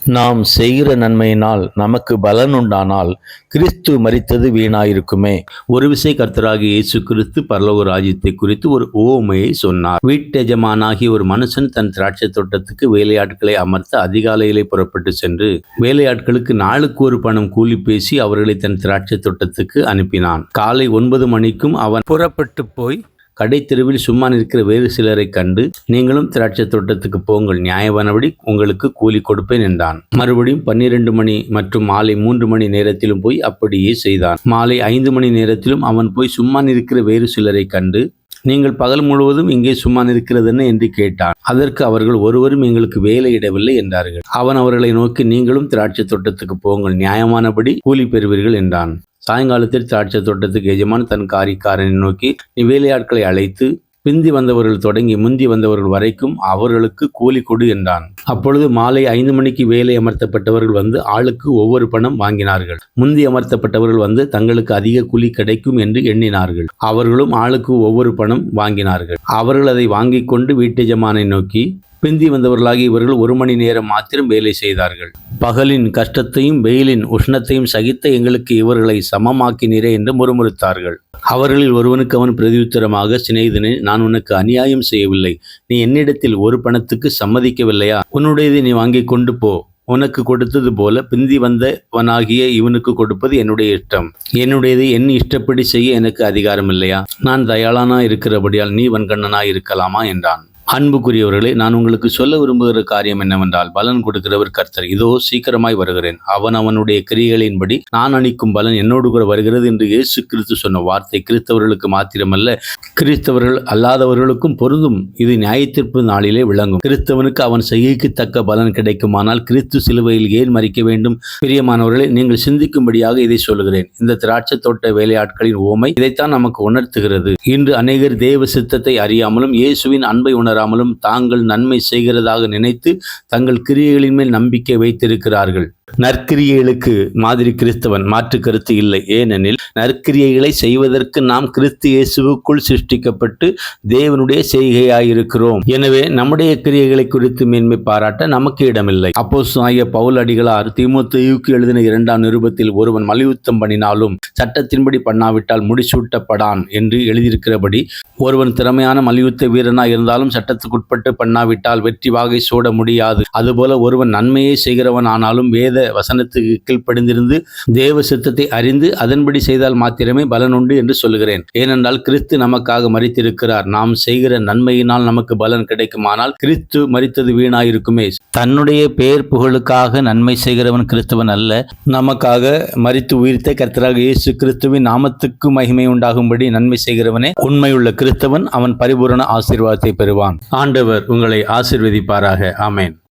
நாம் செய்கிற நன்மையினால் நமக்கு பலன் உண்டானால் கிறிஸ்து மரித்தது வீணாயிருக்குமே. ஒரு விசை கர்த்தராகிய இயேசு கிறிஸ்து பரலோக ராஜ்யத்தை குறித்து ஒரு உவமையை சொன்னார். வீட்டெஜமானாகிய ஒரு மனுஷன் தன் திராட்சை தோட்டத்துக்கு வேலையாட்களை அமர்த்த அதிகாலையிலே புறப்பட்டு சென்று வேலையாட்களுக்கு நாளுக்கு ஒரு பணம் கூலி பேசி அவர்களை தன் திராட்சை தோட்டத்துக்கு அனுப்பினான். காலை 9 மணிக்கும் அவன் புறப்பட்டு போய் கடைத்தெருவில் சும்மா நிற்கிற வேறு சிலரை கண்டு, நீங்களும் திராட்சை தோட்டத்துக்கு போங்கள், நியாயமானபடி உங்களுக்கு கூலி கொடுப்பேன் என்றான். மறுபடியும் 12 மணி மற்றும் மாலை 3 மணி நேரத்திலும் போய் அப்படியே செய்தான். மாலை 5 மணி நேரத்திலும் அவன் போய் சும்மா நிற்கிற வேறு சிலரை கண்டு, நீங்கள் பகல் முழுவதும் இங்கே சும்மா நிற்கிறதென்ன என்று கேட்டான். அதற்கு அவர்கள், ஒருவரும் எங்களுக்கு வேலையிடவில்லை என்றார்கள். அவன் அவர்களை நோக்கி, நீங்களும் திராட்சை தோட்டத்துக்கு போங்கள், நியாயமானபடி கூலி பெறுவீர்கள் என்றான். சாயங்காலத்தில் திராட்சை தோட்டத்துக்கு எஜமான் தன் காரிக்காரனை நோக்கி, நீ வேலையாட்களை அழைத்து பிந்தி வந்தவர்கள் தொடங்கி முந்தி வந்தவர்கள் வரைக்கும் அவர்களுக்கு கூலி கொடு என்றான். அப்பொழுது மாலை 5 மணிக்கு வேலை அமர்த்தப்பட்டவர்கள் வந்து ஆளுக்கு ஒவ்வொரு பணம் வாங்கினார்கள். முந்தி அமர்த்தப்பட்டவர்கள் வந்து தங்களுக்கு அதிக கூலி கிடைக்கும் என்று எண்ணினார்கள். அவர்களும் ஆளுக்கு ஒவ்வொரு பணம் வாங்கினார்கள். அவர்கள் அதை வாங்கி கொண்டு வீட்டெஜமானை நோக்கி, பிந்தி வந்தவர்களாகி இவர்கள் 1 மணி நேரம் மாத்திரம் வேலை செய்தார்கள். பகலின் கஷ்டத்தையும் வெயிலின் உஷ்ணத்தையும் சகித்த எங்களுக்கு இவர்களை சமமாக்கினீரே என்று முறுமுறுத்தார்கள். அவர்களில் ஒருவனுக்கு அவன் பிரதியுத்தரமாக, சிநேகிதனே, நான் உனக்கு அநியாயம் செய்யவில்லை. நீ என்னிடத்தில் ஒரு பணத்துக்கு சம்மதிக்கவில்லையா? உன்னுடையதை நீ வாங்கி கொண்டு போ. உனக்கு கொடுத்தது போல பிந்தி வந்தவனாகிய இவனுக்கு கொடுப்பது என்னுடைய இஷ்டம். என்னுடையதை என் இஷ்டப்படி செய்ய எனக்கு அதிகாரம் இல்லையா? நான் தயாளனா இருக்கிறபடியால் நீ வன்கண்ணனாய் இருக்கலாமா என்றான். அன்புக்குரியவர்களே, நான் உங்களுக்கு சொல்ல விரும்புகிற காரியம் என்னவென்றால், பலன் கொடுக்கிறவர் கர்த்தர். இதோ சீக்கிரமாய் வருகிறேன். அவனுடைய கிரியைகளின்படி நான் அளிக்கும் பலன் என்னோடு கூட வருகிறது என்று இயேசு கிறிஸ்து சொன்ன வார்த்தை கிறிஸ்தவர்களுக்கு மாத்திரமல்ல, கிறிஸ்தவர்கள் அல்லாதவர்களுக்கும் பொருந்தும். இது நியாயத்தீர்ப்பு நாளிலே விளங்கும். கிறிஸ்தவனுக்கு அவன் செய்கைக்கு தக்க பலன் கிடைக்குமானால் கிறிஸ்து சிலுவையில் ஏன் மரிக்க வேண்டும்? பிரியமானவர்களே, நீங்கள் சிந்திக்கும்படியாக இதை சொல்கிறேன். இந்த திராட்சை தோட்ட வேலையாட்களின் உவமை இதைத்தான் நமக்கு உணர்த்துகிறது. இன்று அநேகர் தேவ சித்தத்தை அறியாமலும் இயேசுவின் அன்பை உணராமலும் தாங்கள் நன்மை செய்கிறதாக நினைத்து தங்கள் கிரியைகளின் மேல் நம்பிக்கை வைத்திருக்கிறார்கள். நற்கிரியைகளுக்கு மாதிரி கிறிஸ்தவன் மாற்று கருத்து இல்லை. ஏனெனில் நற்கிரியைகளை செய்வதற்கு நாம் கிறிஸ்து இயேசுவுக்குள் சிருஷ்டிக்கப்பட்டு தேவனுடைய செய்கையாயிருக்கிறோம். எனவே நம்முடைய கிரியைகளை குறித்து மேன்மை பாராட்ட நமக்கு இடமில்லை. அப்போஸ்தலனாகிய பவுல் அடிகளார் தீமோத்தேயுவுக்கு எழுதின 2ஆம் நிருபத்தில், ஒருவன் மல்யுத்தம் பண்ணினாலும் சட்டத்தின்படி பண்ணாவிட்டால் முடிசூட்டப்படான் என்று எழுதியிருக்கிறபடி, ஒருவன் திறமையான மல்யுத்த வீரனாய் இருந்தாலும் சட்டத்துக்குட்பட்டு பண்ணாவிட்டால் வெற்றி வாகை சூட முடியாது. அதுபோல ஒருவன் நன்மையை செய்கிறவன் ஆனாலும் வேத வசனத்துக்கு கீழ்ப்படிந்திருந்து தேவ சித்தத்தை அறிந்து அதன்படி செய்தால் மாத்திரமே பலன் உண்டு என்று சொல்லுகிறேன். ஏனென்றால் கிறிஸ்து நமக்காக மரித்திருக்கிறார். நாம் செய்கிற நன்மையினால் நமக்கு பலன் கிடைக்குமானால் கிறிஸ்து மரித்தது வீணாயிருக்குமே. தன்னுடைய பெயர் புகழுக்காக நன்மை செய்கிறவன் கிறிஸ்தவன் அல்ல. நமக்காக மரித்து உயிர்த்த கர்த்தராக இயேசு கிறிஸ்துவின் நாமத்துக்கு மகிமை உண்டாகும்படி நன்மை செய்கிறவனே உண்மையுள்ள கிறிஸ்தவன். அவன் பரிபூரண ஆசீர்வாதத்தை பெறுவான். ஆண்டவர் உங்களை ஆசீர்வதிப்பாராக. ஆமேன்.